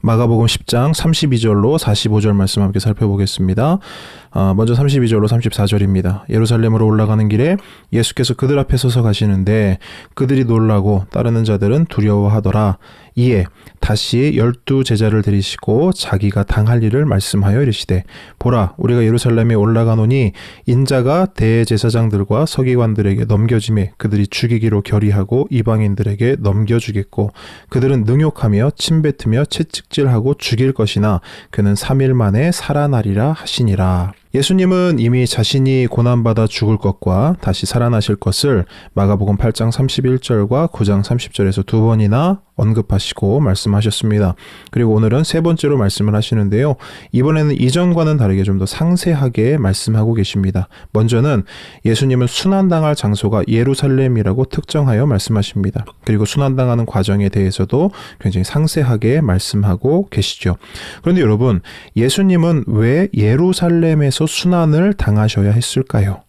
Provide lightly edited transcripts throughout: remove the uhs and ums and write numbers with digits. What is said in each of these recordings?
마가복음 10장 32절로 45절 말씀 함께 살펴보겠습니다. 먼저 32절로 34절입니다. 예루살렘으로 올라가는 길에 예수께서 그들 앞에 서서 가시는데 그들이 놀라고 따르는 자들은 두려워하더라. 이에 다시 12 제자를 들이시고 자기가 당할 일을 말씀하여 이르시되 보라 우리가 예루살렘에 올라가노니 인자가 대제사장들과 서기관들에게 넘겨지매 그들이 죽이기로 결의하고 이방인들에게 넘겨주겠고 그들은 능욕하며 침뱉으며 채찍질하고 죽일 것이나 그는 3일 만에 살아나리라 하시니라. 예수님은 이미 자신이 고난받아 죽을 것과 다시 살아나실 것을 마가복음 8장 31절과 9장 30절에서 두 번이나 언급하시고 말씀하셨습니다. 그리고 오늘은 세 번째로 말씀을 하시는데요. 이번에는 이전과는 다르게 좀 더 상세하게 말씀하고 계십니다. 먼저는 예수님은 순환당할 장소가 예루살렘이라고 특정하여 말씀하십니다. 그리고 순환당하는 과정에 대해서도 굉장히 상세하게 말씀하고 계시죠. 그런데 여러분, 예수님은 왜 예루살렘에서 순환을 당하셔야 했을까요?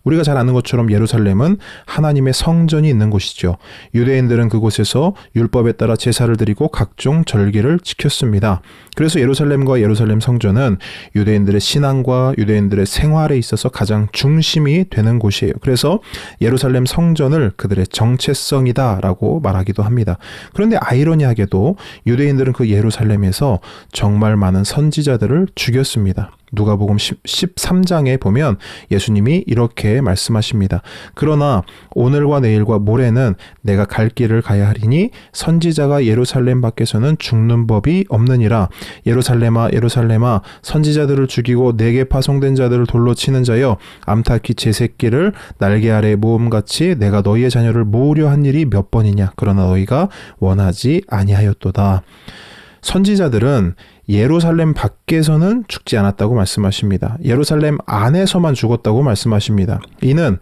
우리가 잘 아는 것처럼 예루살렘은 하나님의 성전이 있는 곳이죠. 유대인들은 그곳에서 율법에 따라 제사를 드리고 각종 절기를 지켰습니다. 그래서 예루살렘과 예루살렘 성전은 유대인들의 신앙과 유대인들의 생활에 있어서 가장 중심이 되는 곳이에요. 그래서 예루살렘 성전을 그들의 정체성이다라고 말하기도 합니다. 그런데 아이러니하게도 유대인들은 그 예루살렘에서 정말 많은 선지자들을 죽였습니다. 누가복음 13장에 보면 예수님이 이렇게 말씀하십니다. 그러나 오늘과 내일과 모레는 내가 갈 길을 가야 하리니 선지자가 예루살렘 밖에서는 죽는 법이 없느니라. 예루살렘아 예루살렘아 선지자들을 죽이고 내게 파송된 자들을 돌로 치는 자여 암탉이 제 새끼를 날개 아래 모음같이 내가 너희의 자녀를 모으려 한 일이 몇 번이냐. 그러나 너희가 원하지 아니하였도다. 선지자들은 예루살렘 밖에서는 죽지 않았다고 말씀하십니다. 예루살렘 안에서만 죽었다고 말씀하십니다. 이는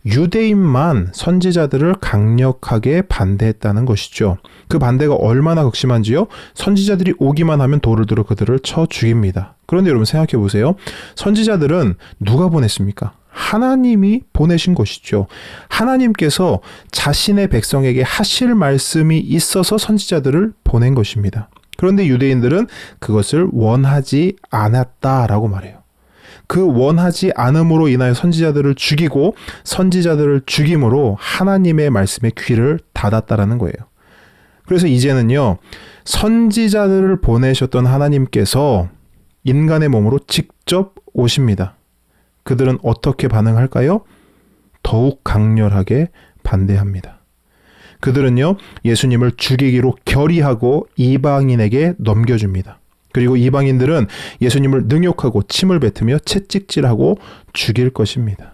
유대인만 선지자들을 강력하게 반대했다는 것이죠. 그 반대가 얼마나 극심한지요? 선지자들이 오기만 하면 돌을 들어 그들을 쳐 죽입니다. 그런데 여러분 생각해 보세요. 선지자들은 누가 보냈습니까? 하나님이 보내신 것이죠. 하나님께서 자신의 백성에게 하실 말씀이 있어서 선지자들을 보낸 것입니다. 그런데 유대인들은 그것을 원하지 않았다라고 말해요. 그 원하지 않음으로 인하여 선지자들을 죽이고 선지자들을 죽임으로 하나님의 말씀에 귀를 닫았다라는 거예요. 그래서 이제는요, 선지자들을 보내셨던 하나님께서 인간의 몸으로 직접 오십니다. 그들은 어떻게 반응할까요? 더욱 강렬하게 반대합니다. 그들은요, 예수님을 죽이기로 결의하고 이방인에게 넘겨줍니다. 그리고 이방인들은 예수님을 능욕하고 침을 뱉으며 채찍질하고 죽일 것입니다.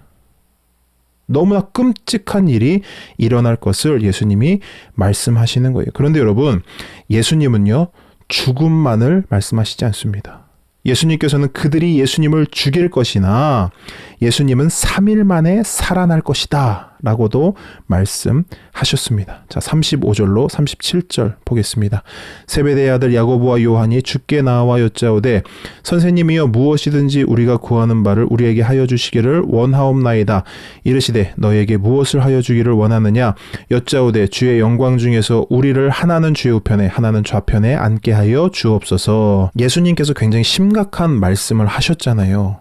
너무나 끔찍한 일이 일어날 것을 예수님이 말씀하시는 거예요. 그런데 여러분, 예수님은요, 죽음만을 말씀하시지 않습니다. 예수님께서는 그들이 예수님을 죽일 것이나 예수님은 3일 만에 살아날 것이다 라고도 말씀하셨습니다. 자, 35절로 37절 보겠습니다. 세베대의 아들 야고보와 요한이 주께 나와 여짜오되 선생님이여 무엇이든지 우리가 구하는 바를 우리에게 하여 주시기를 원하옵나이다. 이르시되 너에게 무엇을 하여 주기를 원하느냐. 여짜오되 주의 영광 중에서 우리를 하나는 주의 우편에 하나는 좌편에 앉게 하여 주옵소서. 예수님께서 굉장히 심각한 말씀을 하셨잖아요.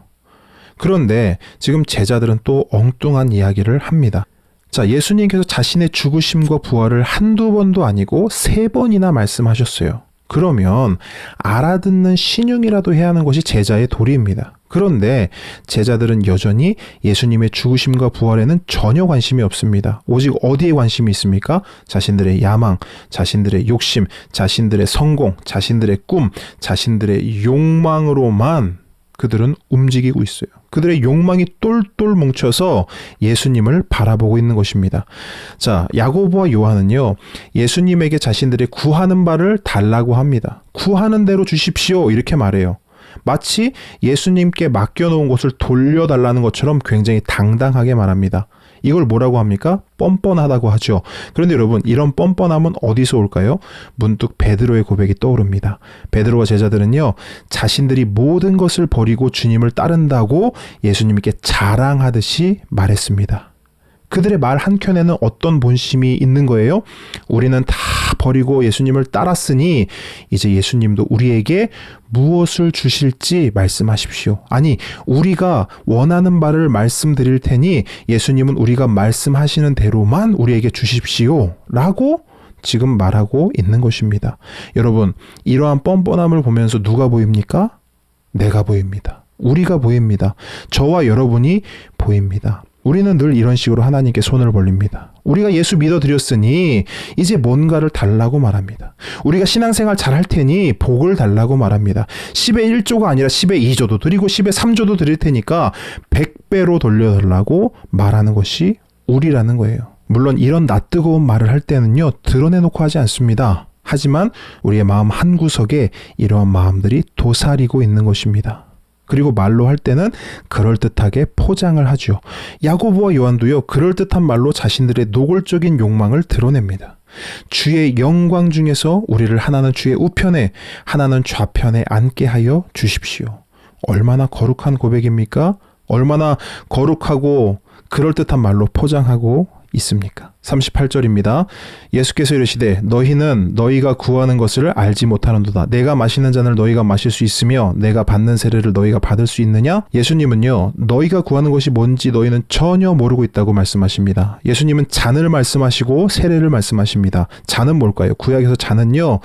그런데 지금 제자들은 또 엉뚱한 이야기를 합니다. 자, 예수님께서 자신의 죽으심과 부활을 한두 번도 아니고 3번이나 말씀하셨어요. 그러면 알아듣는 신용이라도 해야 하는 것이 제자의 도리입니다. 그런데 제자들은 여전히 예수님의 죽으심과 부활에는 전혀 관심이 없습니다. 오직 어디에 관심이 있습니까? 자신들의 야망, 자신들의 욕심, 자신들의 성공, 자신들의 꿈, 자신들의 욕망으로만 그들은 움직이고 있어요. 그들의 욕망이 똘똘 뭉쳐서 예수님을 바라보고 있는 것입니다. 자, 야고보와 요한은요, 예수님에게 자신들의 구하는 바를 달라고 합니다. 구하는 대로 주십시오 이렇게 말해요. 마치 예수님께 맡겨놓은 것을 돌려달라는 것처럼 굉장히 당당하게 말합니다. 이걸 뭐라고 합니까? 뻔뻔하다고 하죠. 그런데 여러분, 이런 뻔뻔함은 어디서 올까요? 문득 베드로의 고백이 떠오릅니다. 베드로와 제자들은요, 자신들이 모든 것을 버리고 주님을 따른다고 예수님께 자랑하듯이 말했습니다. 그들의 말 한켠에는 어떤 본심이 있는 거예요? 우리는 다 버리고 예수님을 따랐으니 이제 예수님도 우리에게 무엇을 주실지 말씀하십시오. 아니, 우리가 원하는 바를 말씀드릴 테니 예수님은 우리가 말씀하시는 대로만 우리에게 주십시오. 라고 지금 말하고 있는 것입니다. 여러분, 이러한 뻔뻔함을 보면서 누가 보입니까? 내가 보입니다. 우리가 보입니다. 저와 여러분이 보입니다. 우리는 늘 이런 식으로 하나님께 손을 벌립니다. 우리가 예수 믿어드렸으니 이제 뭔가를 달라고 말합니다. 우리가 신앙생활 잘할 테니 복을 달라고 말합니다. 10의 1조가 아니라 10의 2조도 드리고 10의 3조도 드릴 테니까 100배로 돌려달라고 말하는 것이 우리라는 거예요. 물론 이런 낯뜨거운 말을 할 때는요, 드러내놓고 하지 않습니다. 하지만 우리의 마음 한구석에 이러한 마음들이 도사리고 있는 것입니다. 그리고 말로 할 때는 그럴듯하게 포장을 하죠. 야고보와 요한도요, 그럴듯한 말로 자신들의 노골적인 욕망을 드러냅니다. 주의 영광 중에서 우리를 하나는 주의 우편에, 하나는 좌편에 앉게 하여 주십시오. 얼마나 거룩한 고백입니까? 얼마나 거룩하고 그럴듯한 말로 포장하고 있습니까? 38절입니다. 예수께서 이르시되 너희는 너희가 구하는 것을 알지 못하는도다. 내가 마시는 잔을 너희가 마실 수 있으며 내가 받는 세례를 너희가 받을 수 있느냐? 예수님은요, 너희가 구하는 것이 뭔지 너희는 전혀 모르고 있다고 말씀하십니다. 예수님은 잔을 말씀하시고 세례를 말씀하십니다. 잔은 뭘까요? 구약에서 잔은요,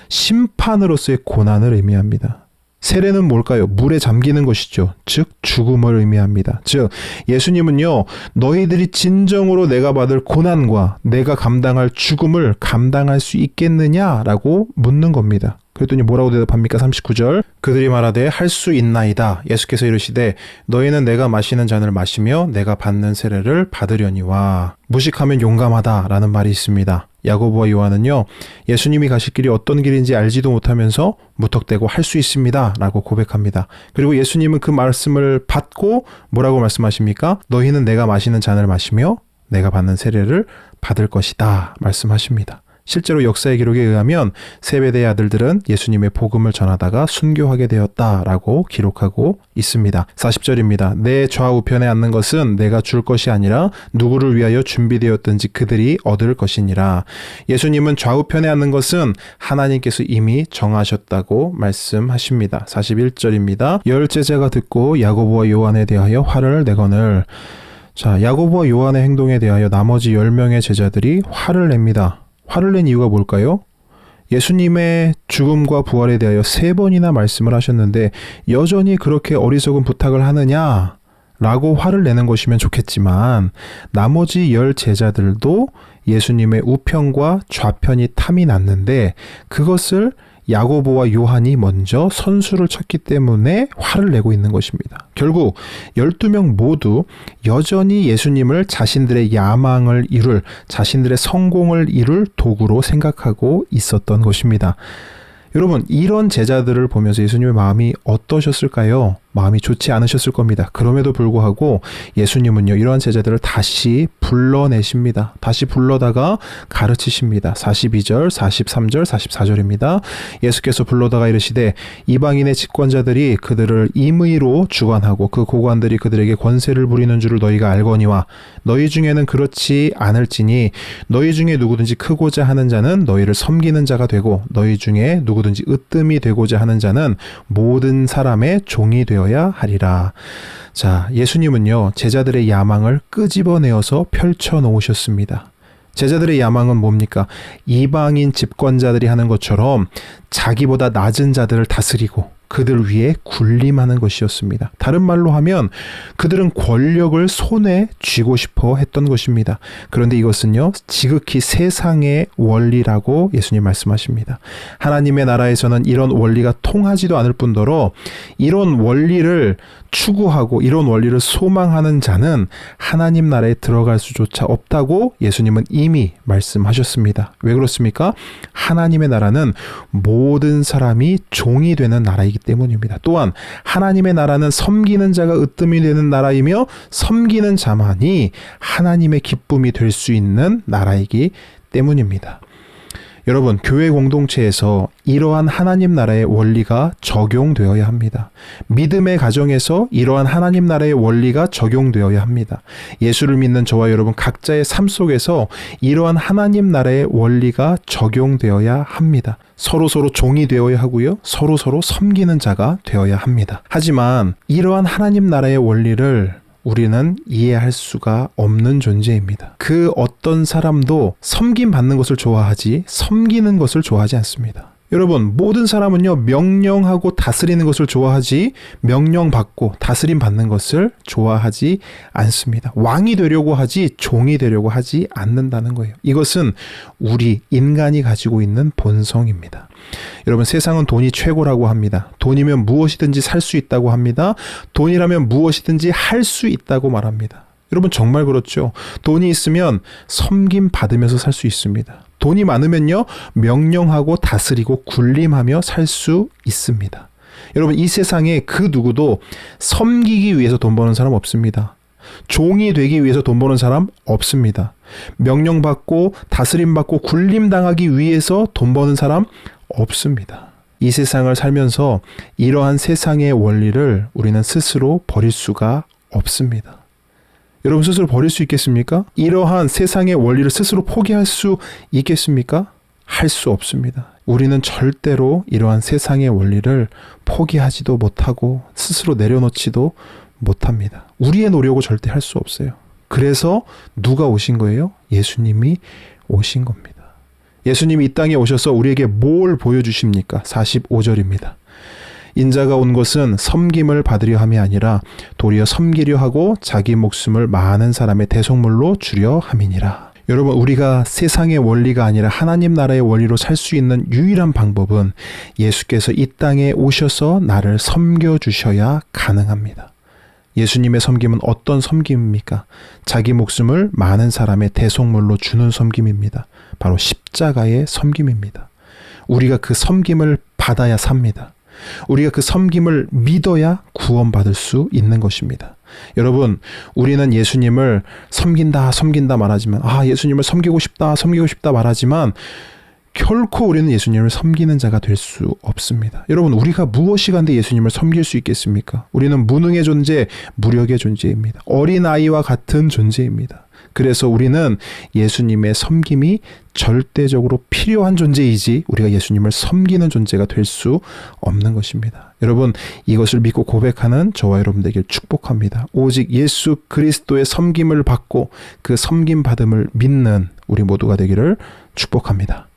심판으로서의 고난을 의미합니다. 세례는 뭘까요? 물에 잠기는 것이죠. 즉 죽음을 의미합니다. 즉 예수님은요, 너희들이 진정으로 내가 받을 고난과 내가 감당할 죽음을 감당할 수 있겠느냐라고 묻는 겁니다. 그랬더니 뭐라고 대답합니까? 39절. 그들이 말하되 할 수 있나이다. 예수께서 이르시되 너희는 내가 마시는 잔을 마시며 내가 받는 세례를 받으려니와. 무식하면 용감하다라는 말이 있습니다. 야고보와 요한은요, 예수님이 가실 길이 어떤 길인지 알지도 못하면서 무턱대고 할 수 있습니다 라고 고백합니다. 그리고 예수님은 그 말씀을 받고 뭐라고 말씀하십니까? 너희는 내가 마시는 잔을 마시며 내가 받는 세례를 받을 것이다 말씀하십니다. 실제로 역사의 기록에 의하면 세베대의 아들들은 예수님의 복음을 전하다가 순교하게 되었다라고 기록하고 있습니다. 40절입니다. 내 좌우편에 앉는 것은 내가 줄 것이 아니라 누구를 위하여 준비되었든지 그들이 얻을 것이니라. 예수님은 좌우편에 앉는 것은 하나님께서 이미 정하셨다고 말씀하십니다. 41절입니다. 열 제자가 듣고 야고보와 요한에 대하여 화를 내거늘. 자, 야고보와 요한의 행동에 대하여 나머지 10명의 제자들이 화를 냅니다. 화를 낸 이유가 뭘까요? 예수님의 죽음과 부활에 대하여 3번이나 말씀을 하셨는데 여전히 그렇게 어리석은 부탁을 하느냐? 라고 화를 내는 것이면 좋겠지만 나머지 10 제자들도 예수님의 우편과 좌편이 탐이 났는데 그것을 야고보와 요한이 먼저 선수를 쳤기 때문에 화를 내고 있는 것입니다. 결국 12명 모두 여전히 예수님을 자신들의 야망을 이룰, 자신들의 성공을 이룰 도구로 생각하고 있었던 것입니다. 여러분, 이런 제자들을 보면서 예수님의 마음이 어떠셨을까요? 마음이 좋지 않으셨을 겁니다. 그럼에도 불구하고 예수님은요, 이러한 제자들을 다시 불러내십니다. 다시 불러다가 가르치십니다. 42절, 43절, 44절입니다. 예수께서 불러다가 이르시되 이방인의 집권자들이 그들을 임의로 주관하고 그 고관들이 그들에게 권세를 부리는 줄을 너희가 알거니와 너희 중에는 그렇지 않을지니 너희 중에 누구든지 크고자 하는 자는 너희를 섬기는 자가 되고 너희 중에 누구든지 으뜸이 되고자 하는 자는 모든 사람의 종이 되어야 하리라. 자, 예수님은요, 제자들의 야망을 끄집어내어서 펼쳐 놓으셨습니다. 제자들의 야망은 뭡니까? 이방인 집권자들이 하는 것처럼 자기보다 낮은 자들을 다스리고 그들 위에 군림하는 것이었습니다. 다른 말로 하면 그들은 권력을 손에 쥐고 싶어 했던 것입니다. 그런데 이것은요, 지극히 세상의 원리라고 예수님 말씀하십니다. 하나님의 나라에서는 이런 원리가 통하지도 않을 뿐더러 이런 원리를 추구하고 이런 원리를 소망하는 자는 하나님 나라에 들어갈 수조차 없다고 예수님은 이미 말씀하셨습니다. 왜 그렇습니까? 하나님의 나라는 모든 사람이 종이 되는 나라이기 때문입니다. 또한 하나님의 나라는 섬기는 자가 으뜸이 되는 나라이며 섬기는 자만이 하나님의 기쁨이 될 수 있는 나라이기 때문입니다. 여러분, 교회 공동체에서 이러한 하나님 나라의 원리가 적용되어야 합니다. 믿음의 가정에서 이러한 하나님 나라의 원리가 적용되어야 합니다. 예수를 믿는 저와 여러분 각자의 삶 속에서 이러한 하나님 나라의 원리가 적용되어야 합니다. 서로서로 종이 되어야 하고요. 서로서로 섬기는 자가 되어야 합니다. 하지만 이러한 하나님 나라의 원리를 우리는 이해할 수가 없는 존재입니다. 그 어떤 사람도 섬김 받는 것을 좋아하지 섬기는 것을 좋아하지 않습니다. 여러분, 모든 사람은요, 명령하고 다스리는 것을 좋아하지 명령받고 다스림 받는 것을 좋아하지 않습니다. 왕이 되려고 하지 종이 되려고 하지 않는다는 거예요. 이것은 우리 인간이 가지고 있는 본성입니다. 여러분, 세상은 돈이 최고라고 합니다. 돈이면 무엇이든지 살 수 있다고 합니다. 돈이라면 무엇이든지 할 수 있다고 말합니다. 여러분, 정말 그렇죠. 돈이 있으면 섬김 받으면서 살 수 있습니다. 돈이 많으면요, 명령하고 다스리고 군림하며 살 수 있습니다. 여러분, 이 세상에 그 누구도 섬기기 위해서 돈 버는 사람 없습니다. 종이 되기 위해서 돈 버는 사람 없습니다. 명령받고 다스림받고 군림당하기 위해서 돈 버는 사람 없습니다. 이 세상을 살면서 이러한 세상의 원리를 우리는 스스로 버릴 수가 없습니다. 여러분, 스스로 버릴 수 있겠습니까? 이러한 세상의 원리를 스스로 포기할 수 있겠습니까? 할 수 없습니다. 우리는 절대로 이러한 세상의 원리를 포기하지도 못하고 스스로 내려놓지도 못합니다. 우리의 노력을 절대 할 수 없어요. 그래서 누가 오신 거예요? 예수님이 오신 겁니다. 예수님이 이 땅에 오셔서 우리에게 뭘 보여주십니까? 45절입니다. 인자가 온 것은 섬김을 받으려 함이 아니라 도리어 섬기려 하고 자기 목숨을 많은 사람의 대속물로 주려 함이니라. 여러분, 우리가 세상의 원리가 아니라 하나님 나라의 원리로 살 수 있는 유일한 방법은 예수께서 이 땅에 오셔서 나를 섬겨주셔야 가능합니다. 예수님의 섬김은 어떤 섬김입니까? 자기 목숨을 많은 사람의 대속물로 주는 섬김입니다. 바로 십자가의 섬김입니다. 우리가 그 섬김을 받아야 삽니다. 우리가 그 섬김을 믿어야 구원받을 수 있는 것입니다. 여러분, 우리는 예수님을 섬긴다 말하지만, 예수님을 섬기고 싶다 말하지만 결코 우리는 예수님을 섬기는 자가 될 수 없습니다. 여러분, 우리가 무엇이 간데 예수님을 섬길 수 있겠습니까? 우리는 무능의 존재, 무력의 존재입니다. 어린아이와 같은 존재입니다. 그래서 우리는 예수님의 섬김이 절대적으로 필요한 존재이지 우리가 예수님을 섬기는 존재가 될 수 없는 것입니다. 여러분, 이것을 믿고 고백하는 저와 여러분 되길 축복합니다. 오직 예수 그리스도의 섬김을 받고 그 섬김 받음을 믿는 우리 모두가 되기를 축복합니다.